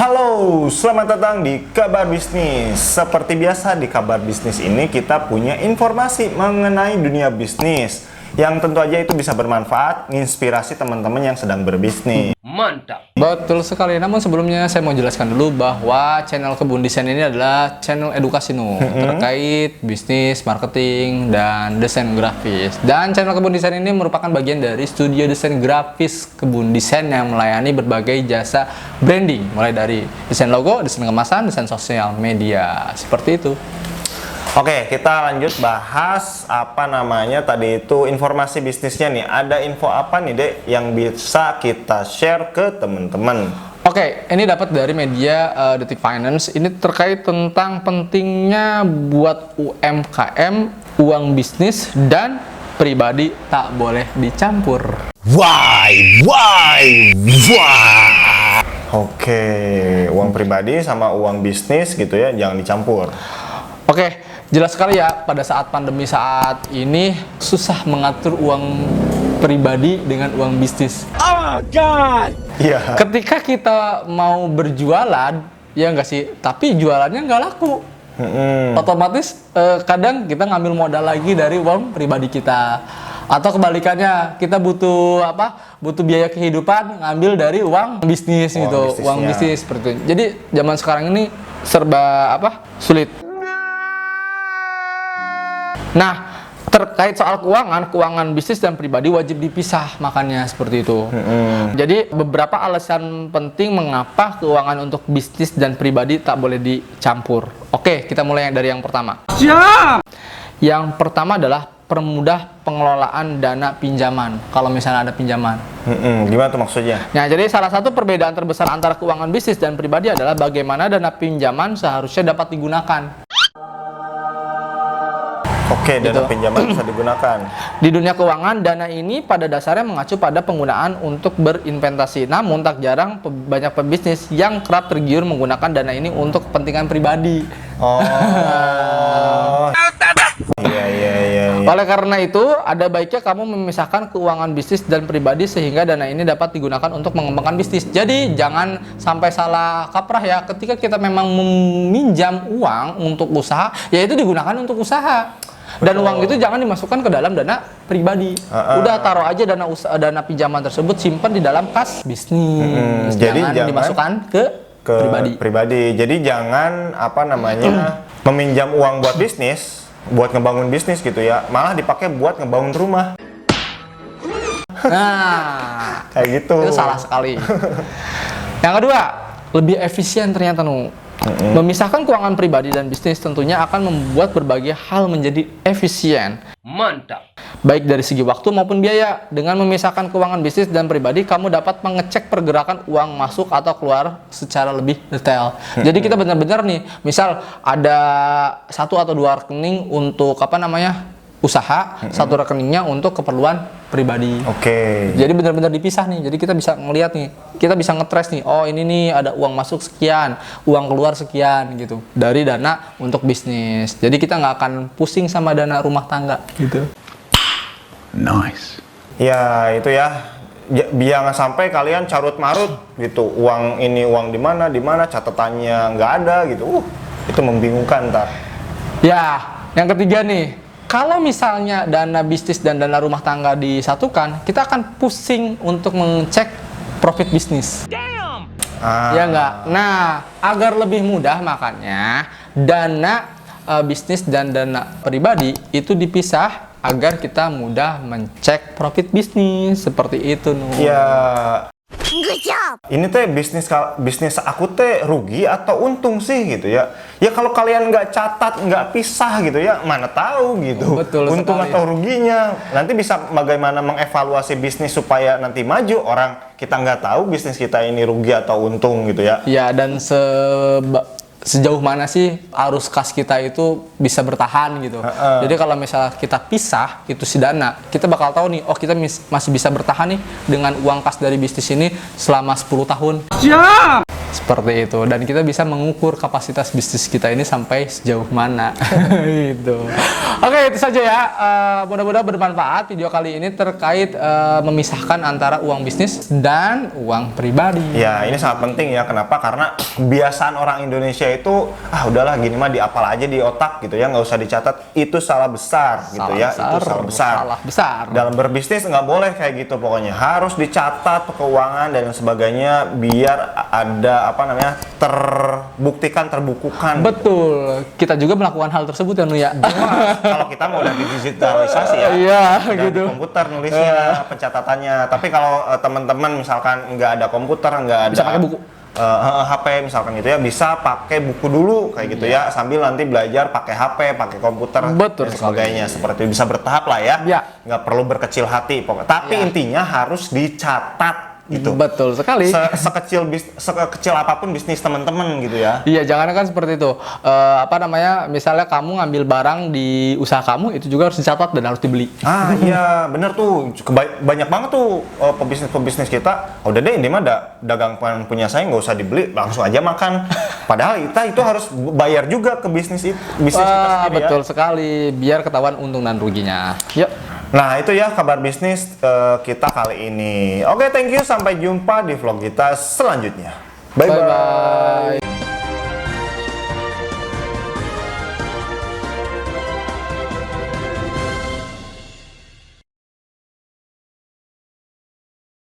Halo, selamat datang di Kabar Bisnis. Seperti biasa di Kabar Bisnis ini kita punya informasi mengenai dunia bisnis yang tentu aja itu bisa bermanfaat, menginspirasi teman-teman yang sedang berbisnis. Mantap. Betul sekali. Namun sebelumnya saya mau jelaskan dulu bahwa channel Kebun Desain ini adalah channel edukasi terkait bisnis, marketing, dan desain grafis. Dan channel Kebun Desain ini merupakan bagian dari studio desain grafis Kebun Desain yang melayani berbagai jasa branding, mulai dari desain logo, desain kemasan, desain sosial media. Seperti itu. Oke, kita lanjut bahas tadi itu informasi bisnisnya nih. Ada info apa nih, Dek, yang bisa kita share ke teman-teman? Oke, ini dapat dari media Detik Finance. Ini terkait tentang pentingnya buat UMKM, uang bisnis dan pribadi tak boleh dicampur. Why? Oke, uang pribadi sama uang bisnis gitu ya, jangan dicampur. Oke, jelas sekali ya, pada saat pandemi saat ini susah mengatur uang pribadi dengan uang bisnis. Oh God! Iya. Ketika kita mau berjualan, ya nggak sih, tapi jualannya nggak laku. Otomatis kadang kita ngambil modal lagi dari uang pribadi kita. Atau kebalikannya, kita butuh biaya kehidupan, ngambil dari uang bisnis gitu, uang bisnis seperti itu. Jadi zaman sekarang ini serba sulit. Nah, terkait soal keuangan bisnis dan pribadi wajib dipisah, makanya seperti itu. Jadi beberapa alasan penting mengapa keuangan untuk bisnis dan pribadi tak boleh dicampur. Oke, kita mulai dari yang pertama. Siap! Yang pertama adalah permudah pengelolaan dana pinjaman. Kalau misalnya ada pinjaman. Gimana tuh maksudnya? Nah, jadi salah satu perbedaan terbesar antara keuangan bisnis dan pribadi adalah bagaimana dana pinjaman seharusnya dapat digunakan. Oke, dana pinjaman bisa digunakan. Di dunia keuangan, dana ini pada dasarnya mengacu pada penggunaan untuk berinvestasi. Namun, tak jarang banyak pebisnis yang kerap tergiur menggunakan dana ini untuk kepentingan pribadi. Oh. Iya. Oleh karena itu, ada baiknya kamu memisahkan keuangan bisnis dan pribadi sehingga dana ini dapat digunakan untuk mengembangkan bisnis. Jadi, jangan sampai salah kaprah ya. Ketika kita memang meminjam uang untuk usaha, ya itu digunakan untuk usaha. Dan uang itu jangan dimasukkan ke dalam dana pribadi. Udah taruh aja dana pinjaman tersebut, simpan di dalam kas bisnis. Jadi jangan dimasukkan ke pribadi. Jadi jangan meminjam uang buat bisnis, buat ngebangun bisnis gitu ya, malah dipakai buat ngebangun rumah. Nah, kayak gitu. Itu salah sekali. Yang kedua, lebih efisien ternyata Memisahkan keuangan pribadi dan bisnis tentunya akan membuat berbagai hal menjadi efisien. Mantap. Baik dari segi waktu maupun biaya. Dengan memisahkan keuangan bisnis dan pribadi, kamu dapat mengecek pergerakan uang masuk atau keluar secara lebih detail. Jadi kita benar-benar nih, misal ada 1 atau 2 rekening untuk usaha, 1 rekeningnya untuk keperluan pribadi. Oke. Jadi benar-benar dipisah nih. Jadi kita bisa ngelihat nih, kita bisa nge-trace nih. Oh, ini nih ada uang masuk sekian, uang keluar sekian gitu dari dana untuk bisnis. Jadi kita nggak akan pusing sama dana rumah tangga gitu. Nice. Ya itu ya. Biar nggak sampai kalian carut marut gitu. Uang ini uang di mana catatannya nggak ada gitu. Itu membingungkan ntar. Ya, yang ketiga nih. Kalau misalnya dana bisnis dan dana rumah tangga disatukan, kita akan pusing untuk mengecek profit bisnis. Damn. Ya enggak? Nah, agar lebih mudah makanya dana bisnis dan dana pribadi itu dipisah agar kita mudah mencek profit bisnis. Seperti itu, Ya. Ini teh bisnis aku teh rugi atau untung sih gitu ya. Ya kalau kalian nggak catat, nggak pisah gitu ya, mana tahu gitu. Betul untung sekali. Atau ruginya. Nanti bisa bagaimana mengevaluasi bisnis supaya nanti maju. Orang kita nggak tahu bisnis kita ini rugi atau untung gitu ya. Ya, dan sejauh mana sih arus kas kita itu bisa bertahan gitu. Jadi kalau misalnya kita pisah itu si dana, kita bakal tahu nih, oh kita masih bisa bertahan nih dengan uang kas dari bisnis ini selama 10 tahun. Siap! Seperti itu. Dan kita bisa mengukur kapasitas bisnis kita ini sampai sejauh mana. Gitu. Oke, itu saja ya. Mudah-mudahan bermanfaat video kali ini terkait memisahkan antara uang bisnis dan uang pribadi. Ya, ini sangat penting ya. Kenapa? Karena kebiasaan orang Indonesia itu, udahlah gini mah diapal aja di otak gitu ya, nggak usah dicatat. Itu salah besar gitu ya. Itu salah besar. Salah besar. Dalam berbisnis nggak boleh kayak gitu pokoknya. Harus dicatat keuangan dan sebagainya biar ada apa namanya terbuktikan, terbukukan. Betul. Kita juga melakukan hal tersebut ya, Nu ya. Kalau kita mau udah digitalisasi ya, Iya, udah gitu. di komputer nulisnya, pencatatannya. Tapi kalau teman-teman misalkan nggak ada komputer, nggak ada Bisa pakai buku. HP misalkan gitu ya, bisa pakai buku dulu kayak gitu ya, sambil nanti belajar pakai HP, pakai komputer Betul dan sebagainya. Seperti itu, bisa bertahap lah ya. Ya. Nggak perlu berkecil hati pokoknya. Tapi Ya. intinya harus dicatat gitu. Betul sekali. Sekecil apapun bisnis teman-teman gitu ya. Iya, jangan kan seperti itu. Misalnya kamu ngambil barang di usaha kamu, itu juga harus dicatat dan harus dibeli. Iya, bener tuh. Banyak banget tuh pebisnis kita. Udah deh, ini mah dagang punya saya nggak usah dibeli, langsung aja makan. Padahal kita itu harus bayar juga ke bisnis kita sendiri Betul ya. sekali, biar ketahuan untung dan ruginya. Yuk. Nah, itu ya kabar bisnis kita kali ini. Oke, thank you. Sampai jumpa di vlog kita selanjutnya. Bye-bye. Bye-bye.